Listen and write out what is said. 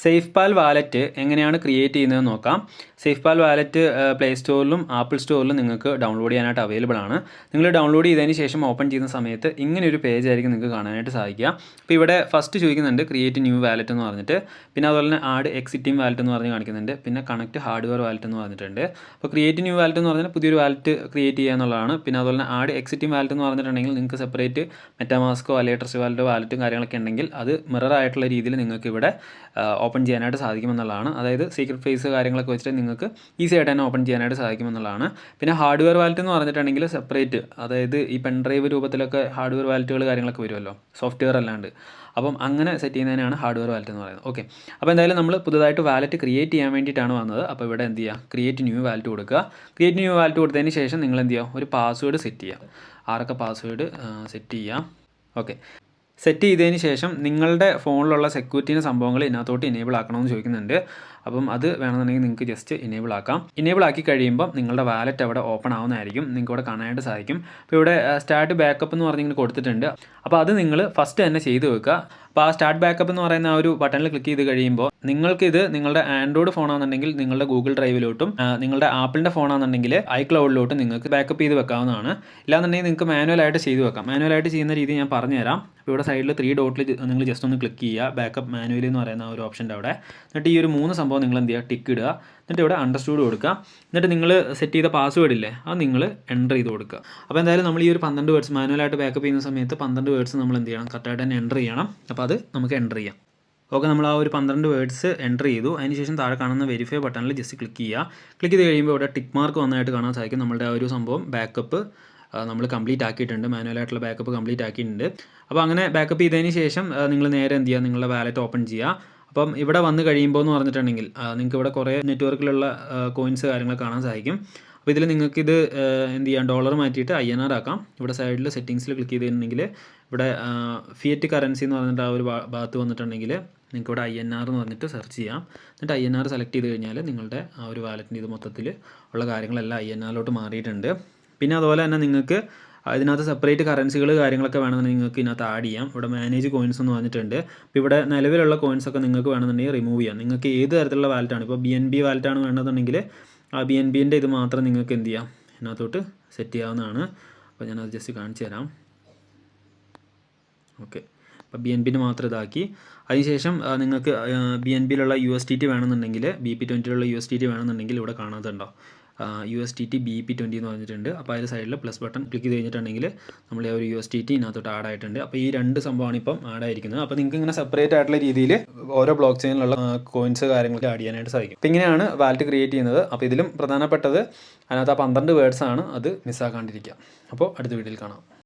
സേഫ്പാൽ wallet എങ്ങനെയാണ് create ചെയ്യുന്നത് നോക്കാം. സേഫ്പാൽ വാലറ്റ് പ്ലേ സ്റ്റോറിലും ആപ്പിൾ സ്റ്റോറിലും നിങ്ങൾക്ക് ഡൗൺലോഡ് ചെയ്യാനായിട്ട് അവൈലബിൾ ആണ്. നിങ്ങൾ ഡൗൺലോഡ് ചെയ്തതിന് ശേഷം ഓപ്പൺ ചെയ്യുന്ന സമയത്ത് ഇങ്ങനെ ഒരു പേജ് ആയിരിക്കും നിങ്ങൾക്ക് കാണാനായിട്ട് സാധിക്കുക. അപ്പോൾ ഇവിടെ ഫസ്റ്റ് ചോദിക്കുന്നുണ്ട് ക്രിയേറ്റ് ന്യൂ വാലറ്റ് എന്ന് പറഞ്ഞിട്ട്, പിന്നെ അതുപോലെ തന്നെ ആഡ് എക്സിറ്റിംഗ് വാലറ്റ് എന്ന് പറഞ്ഞ് കാണിക്കുന്നുണ്ട്, പിന്നെ കണക്ട് ഹാർഡ്വെയർ വാലറ്റ് എന്ന് പറഞ്ഞിട്ടുണ്ട്. അപ്പോൾ ക്രിയേറ്റ് ന്യൂ വാലറ്റ് എന്ന് പറഞ്ഞാൽ പുതിയൊരു വാലറ്റ് ക്രിയേറ്റ് ചെയ്യുക എന്നുള്ളതാണ്. പിന്നെ അതുപോലെ തന്നെ ആഡ് എക്സിറ്റിംഗ് വാലറ്റ് എന്ന് പറഞ്ഞിട്ടുണ്ടെങ്കിൽ നിങ്ങൾക്ക് സെപ്പറേറ്റ് മെറ്റാമാസ്കോ അല്ലെങ്കിൽ ട്രസ്റ്റ് വാലറ്റോ വാലറ്റും കാര്യങ്ങളൊക്കെ ഉണ്ടെങ്കിൽ അത് മിറർ ആയിട്ടുള്ള രീതിയിൽ നിങ്ങൾക്ക് ഇവിടെ ഓപ്പൺ ചെയ്യാനായിട്ട് സാധിക്കുമെന്നുള്ളതാണ്. അതായത് സീക്രട്ട് ഫേസ് കാര്യങ്ങളൊക്കെ വെച്ചിട്ട് നിങ്ങൾക്ക് ഈസി ആയിട്ട് തന്നെ ഓപ്പൺ ചെയ്യാനായിട്ട് സാധിക്കുമെന്നുള്ളതാണ്. പിന്നെ ഹാർഡ്വെയർ വാലറ്റ് എന്ന് പറഞ്ഞിട്ടുണ്ടെങ്കിൽ സെപ്പറേറ്റ്, അതായത് ഈ പെൻഡ്രൈവ് രൂപത്തിലൊക്കെ ഹാർഡ്വെയർ വാലറ്റുകൾ കാര്യങ്ങളൊക്കെ വരുമല്ലോ, സോഫ്റ്റ്വെയർ അല്ലാണ്ട്. അപ്പം അങ്ങനെ സെറ്റ് ചെയ്യുന്നതിനാണ് ഹാർഡ്വെയർ വാലറ്റ് എന്ന് പറയുന്നത്. ഓക്കെ, അപ്പോൾ എന്തായാലും നമ്മൾ പുതുതായിട്ട് വാലറ്റ് ക്രിയേറ്റ് ചെയ്യാൻ വേണ്ടിയിട്ടാണ് വന്നത്. അപ്പോൾ ഇവിടെ എന്ത് ചെയ്യുക, ക്രിയേറ്റ് ന്യൂ വാലറ്റ് കൊടുക്കുക. ക്രിയേറ്റ് ന്യൂ വാലറ്റ് കൊടുത്തതിന് ശേഷം നിങ്ങൾ എന്ത് ചെയ്യുക, ഒരു പാസ്വേഡ് സെറ്റ് ചെയ്യുക. ആരൊക്കെ പാസ്വേഡ് സെറ്റ് ചെയ്യാം. ഓക്കെ, സെറ്റ് ചെയ്തതിന് ശേഷം നിങ്ങളുടെ ഫോണിലുള്ള സെക്യൂരിറ്റീൻ്റെ സംഭവങ്ങൾ ഇതിനകത്തോട്ട് ഇനേബിൾ ആക്കണമെന്ന് ചോദിക്കുന്നുണ്ട്. അപ്പം അത് വേണമെന്നുണ്ടെങ്കിൽ നിങ്ങൾക്ക് ജസ്റ്റ് ഇനേബിൾ ആക്കാം. ഇനേബിൾ ആക്കി കഴിയുമ്പോൾ നിങ്ങളുടെ വാലറ്റ് അവിടെ ഓപ്പൺ ആവുന്നതായിരിക്കും, നിങ്ങൾക്ക് ഇവിടെ കാണാനായിട്ട് സാധിക്കും. അപ്പോൾ ഇവിടെ സ്റ്റാർട്ട് ബാക്കപ്പ് എന്ന് പറഞ്ഞിങ്ങനെ കൊടുത്തിട്ടുണ്ട്. അപ്പോൾ അത് നിങ്ങൾ ഫസ്റ്റ് തന്നെ ചെയ്ത് വെക്കുക. അപ്പോൾ ആ സ്റ്റാർട്ട് ബാക്കപ്പ് എന്ന് പറയുന്ന ആ ഒരു ബട്ടണിൽ ക്ലിക്ക് ചെയ്ത് കഴിയുമ്പോൾ നിങ്ങൾക്കിത് നിങ്ങളുടെ ആൻഡ്രോയിഡ് ഫോണാണെന്നുണ്ടെങ്കിൽ നിങ്ങളുടെ ഗൂഗിൾ ഡ്രൈവിലോട്ടും നിങ്ങളുടെ ആപ്പിളിൻ്റെ ഫോണാണെന്നുണ്ടെങ്കിൽ ഐക്ലൗഡിലോട്ടും നിങ്ങൾക്ക് ബാക്കപ്പ് ചെയ്ത് വെക്കാവുന്നതാണ്. ഇല്ലാന്നുണ്ടെങ്കിൽ നിങ്ങൾക്ക് മാനുവലായിട്ട് ചെയ്ത് വെക്കാം. മാനുവലായിട്ട് ചെയ്യുന്ന രീതി ഞാൻ പറഞ്ഞുതരാം. അപ്പോൾ ഇവിടെ സൈഡിൽ 3 ഡോട്ടിൽ നിങ്ങൾ ജസ്റ്റ് ഒന്ന് ക്ലിക്ക് ചെയ്യുക, ബാക്കപ്പ് മാനുവലി എന്ന് പറയുന്ന ഒരു ഓപ്ഷൻ്റെ അവിടെ. എന്നിട്ട് ഈ ഒരു 3 സംഭവം നിങ്ങൾ എന്ത് ചെയ്യുക, ടിക്ക് ഇടുക. എന്നിട്ട് ഇവിടെ അണ്ടർസ്റ്റുഡ് കൊടുക്കുക. എന്നിട്ട് നിങ്ങൾ സെറ്റ് ചെയ്ത പാസ്വേഡ് ഇല്ലേ, അത് നിങ്ങൾ എൻ്റർ ചെയ്ത് കൊടുക്കുക. അപ്പോൾ എന്തായാലും നമ്മൾ ഈ ഒരു 12 വേർഡ്സ് മാനുവലായിട്ട് ബാക്കപ്പ് ചെയ്യുന്ന സമയത്ത് 12 വേർഡ്സ് നമ്മൾ എന്ത് ചെയ്യണം, കറക്റ്റായിട്ട് തന്നെ എൻ്റർ ചെയ്യണം. അപ്പോൾ അത് നമുക്ക് എൻ്റർ ചെയ്യാം. ഓക്കെ, നമ്മൾ ആ ഒരു 12 വേർഡ്സ് എൻ്റർ ചെയ്തു. അതിനുശേഷം താഴെ കാണുന്ന വെരിഫൈ ബട്ടണിൽ ജസ്റ്റ് ക്ലിക്ക് ചെയ്യുക. ക്ലിക്ക് ചെയ്ത് കഴിയുമ്പോൾ ഇവിടെ ടിക്ക് മാർക്ക് വന്നതായിട്ട് കാണാൻ സാധിക്കും. നമ്മുടെ ആ ഒരു സംഭവം ബാക്കപ്പ് നമ്മൾ കംപ്ലീറ്റ് ആക്കിയിട്ടുണ്ട്, മാനുവലായിട്ടുള്ള ബാക്കപ്പ് കംപ്ലീറ്റ് ആക്കിയിട്ടുണ്ട്. അപ്പോൾ അങ്ങനെ ബാക്കപ്പ് ചെയ്തതിന് ശേഷം നിങ്ങൾ നേരെ എന്ത് ചെയ്യുക, നിങ്ങളുടെ വാലറ്റ് ഓപ്പൺ ചെയ്യുക. അപ്പം ഇവിടെ വന്ന് കഴിയുമ്പോൾ എന്ന് പറഞ്ഞിട്ടുണ്ടെങ്കിൽ നിങ്ങൾക്ക് ഇവിടെ കുറേ നെറ്റ്വർക്കിലുള്ള കോയിൻസ് കാര്യങ്ങളൊക്കെ കാണാൻ സാധിക്കും. അപ്പോൾ ഇതിൽ നിങ്ങൾക്കിത് എന്ത് ചെയ്യാം, ഡോളർ മാറ്റിയിട്ട് INR ആക്കാം. ഇവിടെ സൈഡിൽ സെറ്റിങ്സിൽ ക്ലിക്ക് ചെയ്തിട്ടുണ്ടെങ്കിൽ ഇവിടെ ഫിയറ്റ് കറൻസി എന്ന് പറഞ്ഞിട്ട് ആ ഒരു ഭാഗത്ത് വന്നിട്ടുണ്ടെങ്കിൽ നിങ്ങൾക്ക് ഇവിടെ INR എന്ന് പറഞ്ഞിട്ട് സെർച്ച് ചെയ്യാം. എന്നിട്ട് INR സെലക്ട് ചെയ്ത് കഴിഞ്ഞാൽ നിങ്ങളുടെ ആ ഒരു വാലറ്റിൻ്റെ ഇത് മൊത്തത്തിൽ ഉള്ള കാര്യങ്ങളെല്ലാം INR മാറിയിട്ടുണ്ട്. പിന്നെ അതുപോലെ തന്നെ നിങ്ങൾക്ക് ഇതിനകത്ത് സെപ്പറേറ്റ് കറൻസികൾ കാര്യങ്ങളൊക്കെ വേണമെന്നുണ്ടെങ്കിൽ നിങ്ങൾക്ക് ഇതിനകത്ത് ആഡ് ചെയ്യാം. ഇവിടെ മാനേജ് കോയിൻസ് എന്ന് പറഞ്ഞിട്ടുണ്ട്. ഇപ്പോൾ ഇവിടെ നിലവിലുള്ള കോയിൻസൊക്കെ നിങ്ങൾക്ക് വേണമെന്നുണ്ടെങ്കിൽ റിമൂവ് ചെയ്യാം. നിങ്ങൾക്ക് ഏത് തരത്തിലുള്ള വാലറ്റാണ്, ഇപ്പോൾ BNB വാലറ്റാണ് വേണ്ടതെന്നുണ്ടെങ്കിൽ ആ BNBൻ്റെ ഇത് മാത്രം നിങ്ങൾക്ക് എന്ത് ചെയ്യാം, ഇതിനകത്തോട്ട് സെറ്റ് ചെയ്യാവുന്നതാണ്. അപ്പോൾ ഞാനത് ജസ്റ്റ് കാണിച്ചു തരാം. ഓക്കെ, അപ്പോൾ BNBൻ്റെ മാത്രം ഇതാക്കി. അതിനുശേഷം നിങ്ങൾക്ക് BNBയിലുള്ള USDT വേണമെന്നുണ്ടെങ്കിൽ, BP20ലുള്ള USDT വേണമെന്നുണ്ടെങ്കിൽ ഇവിടെ കാണാതുണ്ടോ, USDT BP20 എന്ന് പറഞ്ഞിട്ടുണ്ട്. അപ്പോൾ അതിൽ സൈഡിൽ പ്ലസ് ബട്ടൺ ക്ലിക്ക് ചെയ്ത് കഴിഞ്ഞിട്ടുണ്ടെങ്കിൽ നമ്മൾ ആ ഒരു USDT ഇതിനകത്തോട്ട് ആഡ് ആയിട്ടുണ്ട്. അപ്പോൾ ഈ 2 സംഭവമാണ് ഇപ്പം ആഡ് ആയിരിക്കുന്നത്. അപ്പോൾ നിങ്ങൾക്ക് ഇങ്ങനെ സെപ്പറേറ്റ് ആയിട്ടുള്ള രീതിയിൽ ഓരോ ബ്ലോക്ക് ചെയിനിലുള്ള കോയിൻസ് കാര്യങ്ങളൊക്കെ ആഡ് ചെയ്യാനായിട്ട് സാധിക്കും. അപ്പോൾ ഇങ്ങനെയാണ് വാലറ്റ് ക്രിയേറ്റ് ചെയ്യുന്നത്. അപ്പോൾ ഇതിലും പ്രധാനപ്പെട്ടത് അതിനകത്ത് ആ 12 വേർഡ്സ് ആണ്, അത് മിസ്സാക്കാണ്ടിരിക്കുക. അപ്പോൾ അടുത്ത വീഡിയോയിൽ കാണാം.